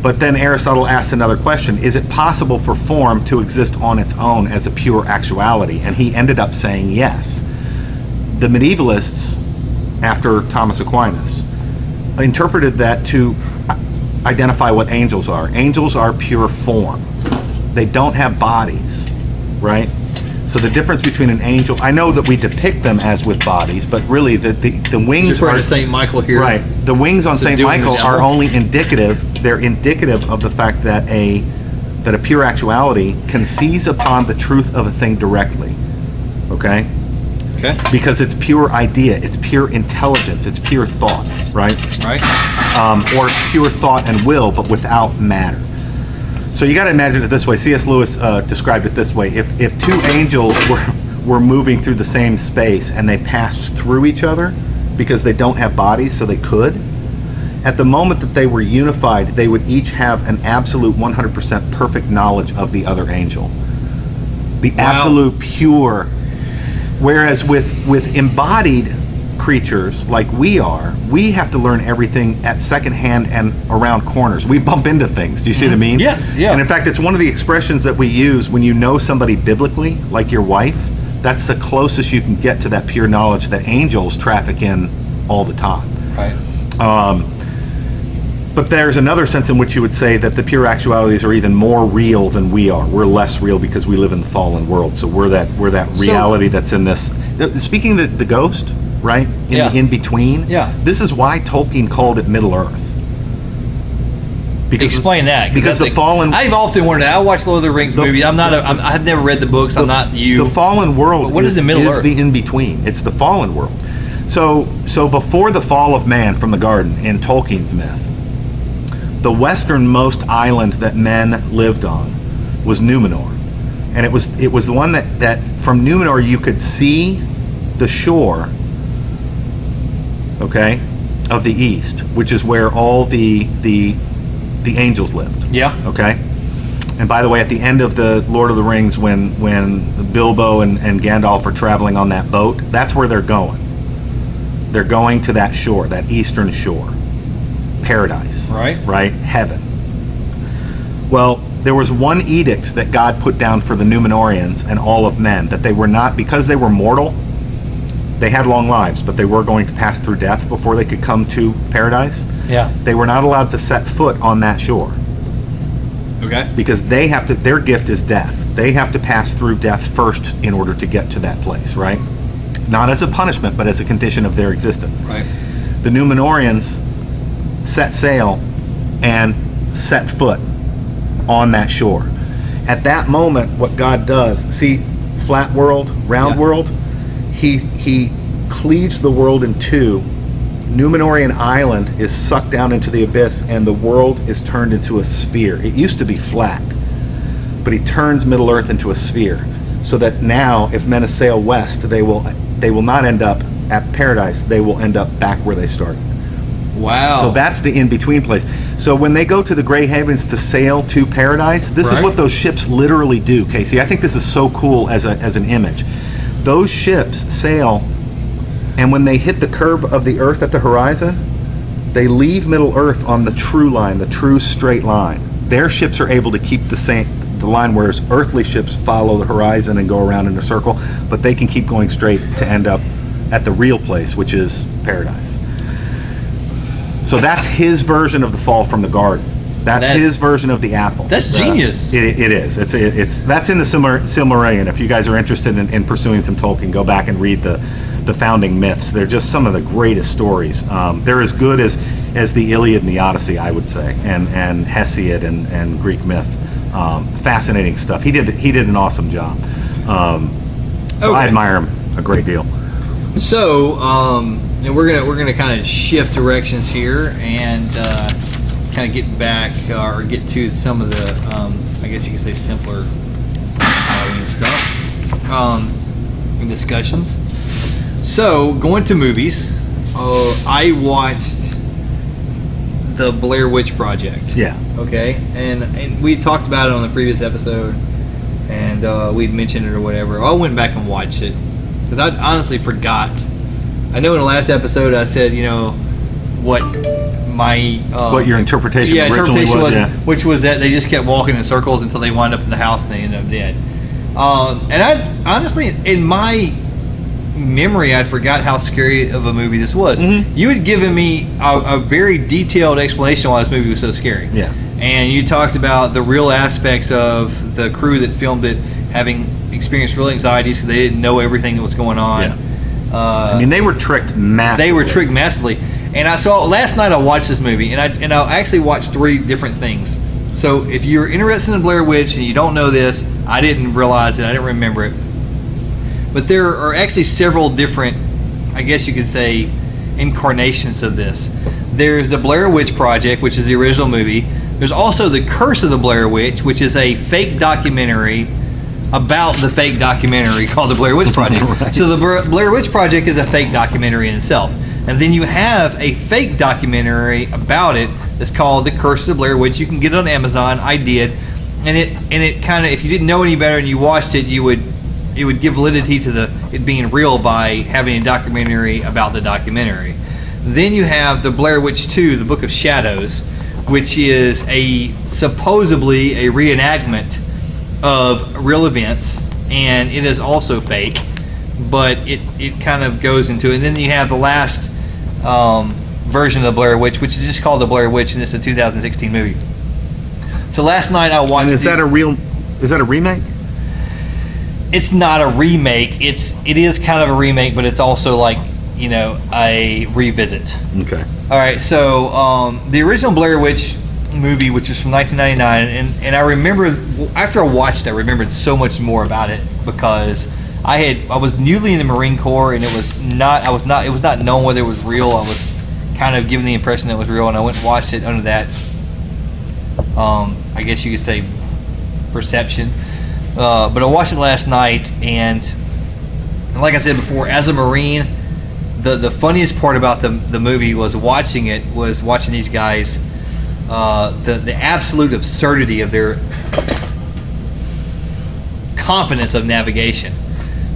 But then Aristotle asks another question. Is it possible for form to exist on its own as a pure actuality? And he ended up saying yes. The medievalists, after Thomas Aquinas, interpreted that to identify what angels are. Angels are pure form. They don't have bodies, right? So the difference between an angel, I know that we depict them as with bodies, but really the wings You're are to Saint Michael here. Right. The wings on Saint Subduing the Michael are devil. only indicative. They're indicative of the fact that a pure actuality can seize upon the truth of a thing directly. Okay? Okay. Because it's pure idea, it's pure intelligence, it's pure thought, right? Right. Or pure thought and will, but without matter. So you got to imagine it this way. C.S. Lewis described it this way: if two angels were moving through the same space and they passed through each other because they don't have bodies, so they could, at the moment that they were unified, they would each have an absolute 100% perfect knowledge of the other angel. The absolute pure. Whereas with embodied creatures like we are, we have to learn everything at second hand and around corners. We bump into things. Do you see what I mean? Yes, yeah. And in fact, it's one of the expressions that we use when you know somebody biblically, like your wife. That's the closest you can get to that pure knowledge that angels traffic in all the time. Right. But there's another sense in which you would say that the pure actualities are even more real than we are. We're less real because we live in the fallen world. So we're that reality that's in this. Speaking of the ghost, right? The in between. Yeah. This is why Tolkien called it Middle Earth. Explain that. Because the fallen. I've often wondered. I watched Lord of the Rings movies. I've never read the books. I'm not you. The fallen world. But what is the Middle Earth? The in between. It's the fallen world. So before the fall of man from the garden in Tolkien's myth, the westernmost island that men lived on was Numenor, and it was the one that from Numenor you could see the shore, okay, of the east, which is where all the angels lived. Yeah. Okay. And by the way, at the end of the Lord of the Rings, when Bilbo and Gandalf are traveling on that boat, that's where they're going. They're going to that shore, that eastern shore. Paradise. Right? Heaven. Well, there was one edict that God put down for the Numenorians and all of men, that they were not, because they were mortal, they had long lives, but they were going to pass through death before they could come to paradise. Yeah. They were not allowed to set foot on that shore. Okay. Because they have to, their gift is death. They have to pass through death first in order to get to that place, right? Not as a punishment, but as a condition of their existence. Right. The Numenorians set sail and set foot on that shore. At that moment, what God does, see, flat world, round world, he cleaves the world in two. Numenorian island is sucked down into the abyss, and the world is turned into a sphere. It used to be flat, but he turns Middle Earth into a sphere, so that now, if men sail west, they will not end up at paradise. They will end up back where they started. Wow. So that's the in-between place. So when they go to the Grey Havens to sail to paradise, this is what those ships literally do, Casey. I think this is so cool as an image. Those ships sail, and when they hit the curve of the Earth at the horizon, they leave Middle Earth on the true line, the true straight line. Their ships are able to keep the line, whereas earthly ships follow the horizon and go around in a circle, but they can keep going straight to end up at the real place, which is paradise. So that's his version of the fall from the garden. That's his version of the apple. That's genius. It is. It's that's in the Silmarillion. If you guys are interested in pursuing some Tolkien, go back and read the founding myths. They're just some of the greatest stories. They're as good as the Iliad and the Odyssey, I would say, and Hesiod and Greek myth. Fascinating stuff. He did an awesome job. So I admire him a great deal. So, and we're gonna kind of shift directions here and kind of get back or get to some of the I guess you could say simpler Halloween stuff. in discussions. So, going to movies, I watched the Blair Witch Project. Yeah. Okay, and we talked about it on the previous episode, and we'd mentioned it or whatever. I went back and watched it because I honestly forgot. I know in the last episode I said, what my what your interpretation originally was, which was that they just kept walking in circles until they wound up in the house and they ended up dead. And I honestly, in my memory, I forgot how scary of a movie this was. Mm-hmm. You had given me a very detailed explanation why this movie was so scary. Yeah. And you talked about the real aspects of the crew that filmed it having experienced real anxieties because they didn't know everything that was going on. Yeah. They were tricked massively. They were tricked massively. And I saw last night I watched this movie, and I actually watched 3 different things. So if you're interested in Blair Witch and you don't know this, I didn't realize it. I didn't remember it. But there are actually several different, I guess you could say, incarnations of this. There's the Blair Witch Project, which is the original movie. There's also the Curse of the Blair Witch, which is a fake documentary about the fake documentary called the Blair Witch Project. Right. So the Blair Witch Project is a fake documentary in itself. And then you have a fake documentary about it that's called The Curse of the Blair Witch. You can get it on Amazon. I did. And it kind of, if you didn't know any better and you watched it, it would give validity to it being real by having a documentary about the documentary. Then you have the Blair Witch 2, the Book of Shadows, which is supposedly a reenactment of real events, and it is also fake, but it kind of goes into it. And then you have the last version of the Blair Witch, which is just called the Blair Witch, and it's a 2016 movie. So last night I watched. And is that a remake? It's not a remake. It is kind of a remake, but it's also like a revisit. Okay. All right. So the original Blair Witch movie, which was from 1999, and I remember after I watched it, I remembered so much more about it because I was newly in the Marine Corps, and it was not known whether it was real. I was kind of given the impression that it was real, and I went and watched it under that I guess you could say perception. But I watched it last night, and like I said before, as a Marine, the funniest part about the movie was watching these guys, the absolute absurdity of their confidence of navigation.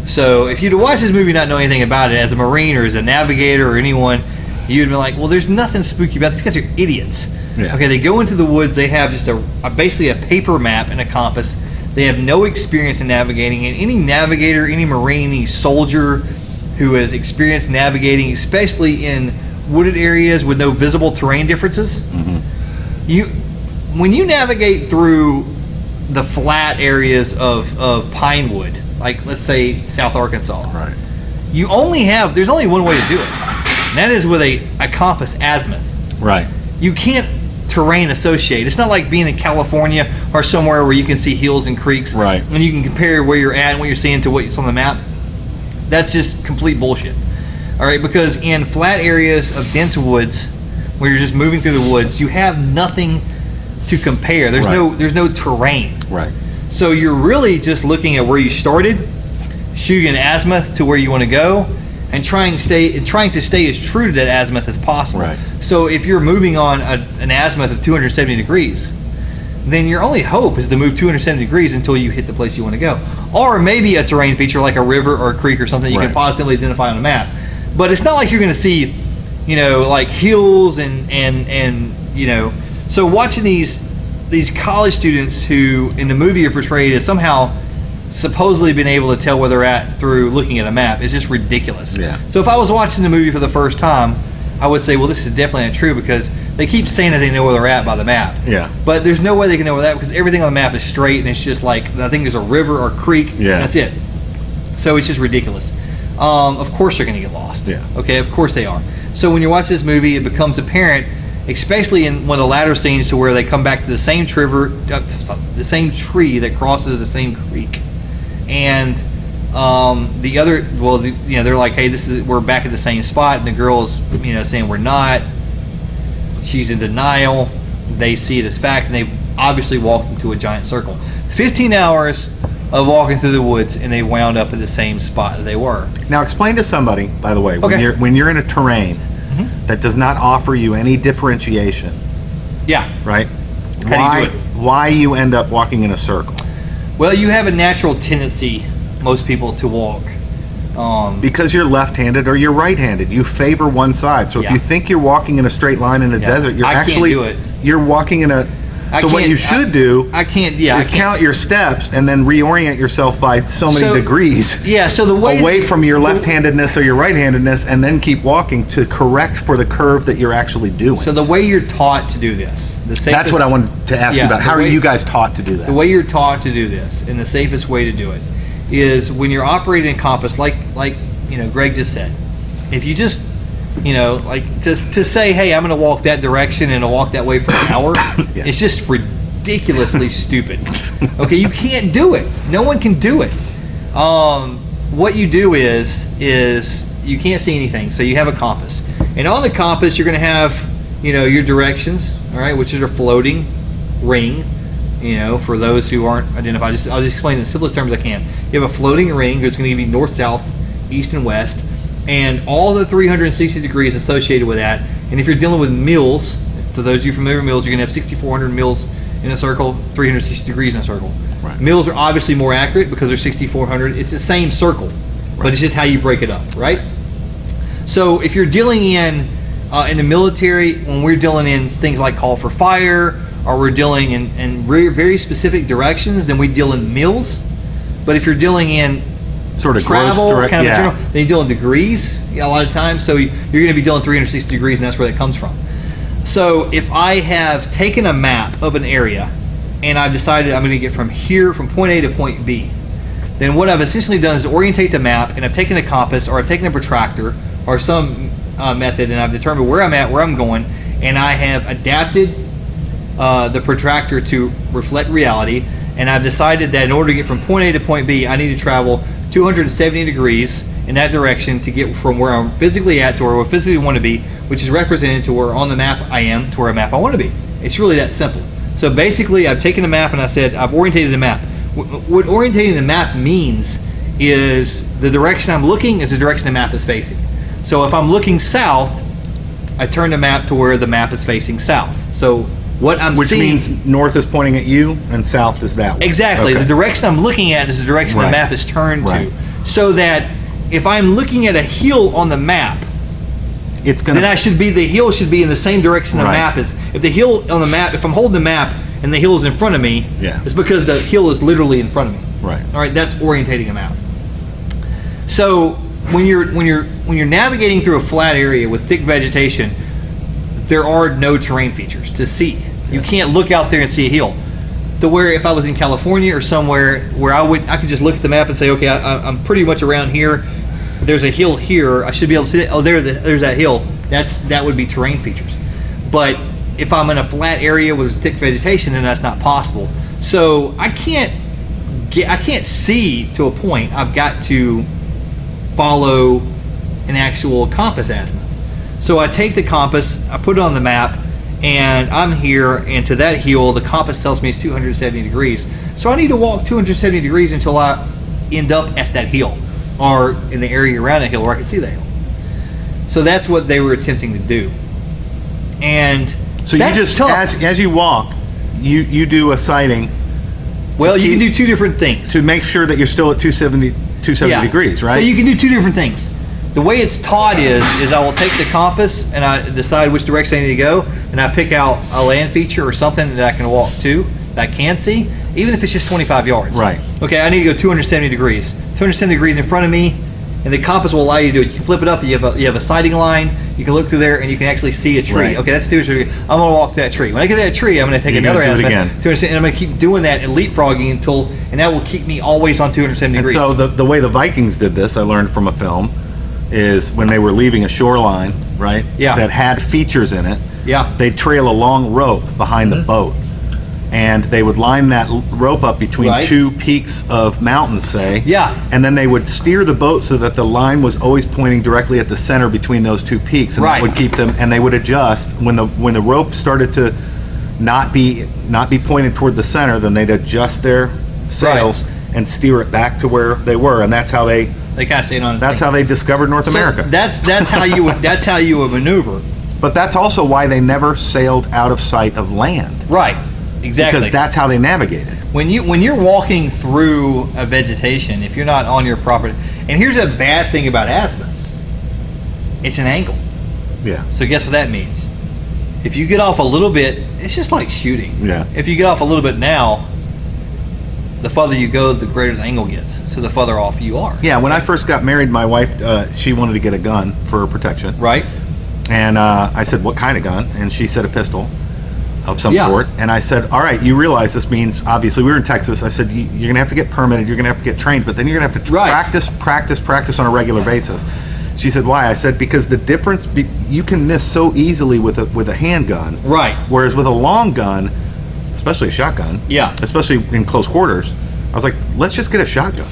So if you'd watch this movie not know anything about it, as a Marine or as a navigator or anyone, you'd be like, well, there's nothing spooky about this. These guys are idiots. Yeah. Okay, they go into the woods, they have just basically a paper map and a compass. They have no experience in navigating, and any navigator, any Marine, any soldier who has experienced navigating, especially in wooded areas with no visible terrain differences, when you navigate through the flat areas of Pinewood, like let's say South Arkansas, right? There's only one way to do it, and that is with a compass azimuth. Right. You can't terrain associate. It's not like being in California or somewhere where you can see hills and creeks, right? And you can compare where you're at and what you're seeing to what's on the map. That's just complete bullshit. All right, because in flat areas of dense woods, where you're just moving through the woods, you have nothing to compare. There's no terrain. Right. So you're really just looking at where you started, shooting an azimuth to where you want to go, and trying to stay as true to that azimuth as possible. Right. So if you're moving on an azimuth of 270 degrees, then your only hope is to move 270 degrees until you hit the place you want to go. Or maybe a terrain feature like a river or a creek or something you can positively identify on a map. But it's not like you're going to see, like hills and So watching these college students who in the movie are portrayed as somehow supposedly been able to tell where they're at through looking at a map is just ridiculous. Yeah. So if I was watching the movie for the first time, I would say, well, this is definitely not true because they keep saying that they know where they're at by the map. Yeah. But there's no way they can know where that because everything on the map is straight and it's just like I think there's a river or creek. Yeah. And that's it. So it's just ridiculous. Of course they're going to get lost. Yeah. Okay. Of course they are. So when you watch this movie, it becomes apparent, especially in one of the latter scenes, to where they come back to the same the same tree that crosses the same creek, and the other, they're like, hey, we're back at the same spot, and the girl's, saying we're not. She's in denial. They see it as fact, and they've obviously walked into a giant circle. 15 hours of walking through the woods, and they wound up at the same spot that they were. Now, explain to somebody, by the way, Okay. when you're in a terrain that does not offer you any differentiation, Yeah. right? How do you do it? Why you end up walking in a circle? Well, you have a natural tendency, most people, to walk. Because you're left-handed or you're right-handed. You favor one side. So if Yeah. you think you're walking in a straight line in a desert, you're I can't actually do it. you're walking in a. So what you should do I can't. Yeah, is count your steps and then reorient yourself by so many degrees. Yeah. So the way away from your left-handedness or your right-handedness, and then keep walking to correct for the curve that you're actually doing. So the way you're taught to do this, the safest, that's what I wanted to ask you about. How are you guys taught to do that? The way you're taught to do this, and the safest way to do it, is when you're operating a compass, like Greg just said. If you just like to say, hey, I'm going to walk that direction and I'll walk that way for an hour, Yeah. it's just ridiculously stupid. Okay, you can't do it. No one can do it. What you do is you can't see anything, so you have a compass, and on the compass you're going to have your directions, all right, which is a floating ring. For those who aren't identified, I'll just explain in the simplest terms I can. You have a floating ring that's going to give you north, south, east, and west, and all the 360 degrees associated with that. And if you're dealing with mills, for those of you familiar with mills, you're going to have 6,400 mills in a circle, 360 degrees in a circle. Right. Mills are obviously more accurate because they're 6,400. It's the same circle, but it's just how you break it up, right? So if you're dealing in the military, when we're dealing in things like call for fire, or we're dealing in very, very specific directions, then we deal in mills. But if you're dealing in sort of travel, gross kind of general, then you deal in degrees a lot of times. So you're going to be dealing 360 degrees, and that's where that comes from. So if I have taken a map of an area, and I've decided I'm going to get from point A to point B, then what I've essentially done is orientate the map, and I've taken a compass, or I've taken a protractor, or some method, and I've determined where I'm at, where I'm going, and I have adapted the protractor to reflect reality, and I've decided that in order to get from point A to point B, I need to travel 270 degrees in that direction to get from where I'm physically at to where I physically want to be, which is represented to where on the map I am to where a map I want to be. It's really that simple. So basically, I've taken a map and I said I've orientated the map. What orientating the map means is the direction I'm looking is the direction the map is facing. So if I'm looking south, I turn the map to where the map is facing south. So what I'm Which seeing, means north is pointing at you and south is that way. exactly, Okay. the direction I'm looking at is the direction Right. the map is turned Right. to. So that if I'm looking at a hill on the map, It's gonna. then the hill should be in the same direction the Right. map is. If the hill on the map, if I'm holding the map and the hill is in front of me, Yeah. it's because the hill is literally in front of me. Right. All right, that's orientating a map. So when you're navigating through a flat area with thick vegetation, there are no terrain features to see. You can't look out there and see a hill. To where if I was in California or somewhere where I could just look at the map and say, okay, I'm pretty much around here. There's a hill here. I should be able to see that. Oh, there's that hill. That would be terrain features. But if I'm in a flat area with thick vegetation, then that's not possible. So I can't see to a point. I've got to follow an actual compass azimuth. So I take the compass, I put it on the map, and I'm here, and to that hill, the compass tells me it's 270 degrees. So I need to walk 270 degrees until I end up at that hill, or in the area around that hill where I can see that hill. So that's what they were attempting to do. And so you that's just, tough. as you walk, you do a sighting. Well, you can do two different things. To make sure that you're still at 270 Yeah. degrees, right? So you can do two different things. The way it's taught is I will take the compass and I decide which direction I need to go, and I pick out a land feature or something that I can walk to, that I can see, even if it's just 25 yards. Right. Okay, I need to go 270 degrees. 270 degrees in front of me, and the compass will allow you to do it. You can flip it up, you have a sighting line, you can look through there, and you can actually see a tree. Right. Okay, that's 270 degrees. I'm going to walk to that tree. When I get to that tree, I'm going to take You're another gonna do it azimuth, again. and I'm going to keep doing that and leapfrogging and that will keep me always on 270 And degrees. so the way the Vikings did this, I learned from a film, is when they were leaving a shoreline, right? Yeah. That had features in it. Yeah. They'd trail a long rope behind the boat, and they would line that rope up between Right. two peaks of mountains, say. Yeah. And then they would steer the boat so that the line was always pointing directly at the center between those two peaks, and Right. that would keep them. And they would adjust when the rope started to not be pointed toward the center. Then they'd adjust their sails and steer it back to where they were, and that's how they kind of stayed on. that's how they discovered North America. That's how you would maneuver. But that's also why they never sailed out of sight of land. Right. Exactly. Because that's how they navigated. When you're walking through a vegetation, if you're not on your property, and here's a bad thing about azimuths, it's an angle. Yeah. So guess what that means? If you get off a little bit, it's just like shooting. Yeah. If you get off a little bit now, the farther you go, the greater the angle gets. So the farther off you are. Yeah. When I first got married, my wife, she wanted to get a gun for protection. Right. And I said, what kind of gun? And she said a pistol of some Yeah. sort. And I said, all right, you realize this means, obviously, we were in Texas. I said, you're going to have to get permitted. You're going to have to get trained. But then you're going to have to Right. practice on a regular basis. She said, why? I said, because the difference, you can miss so easily with a handgun. Right. Whereas with a long gun, especially a shotgun, Yeah. especially in close quarters, I was like, let's just get a shotgun,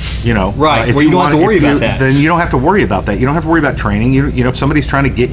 Right. if Well, you don't have to worry if about that. Then you don't have to worry about that. You don't have to worry about training. You know, if somebody's trying to get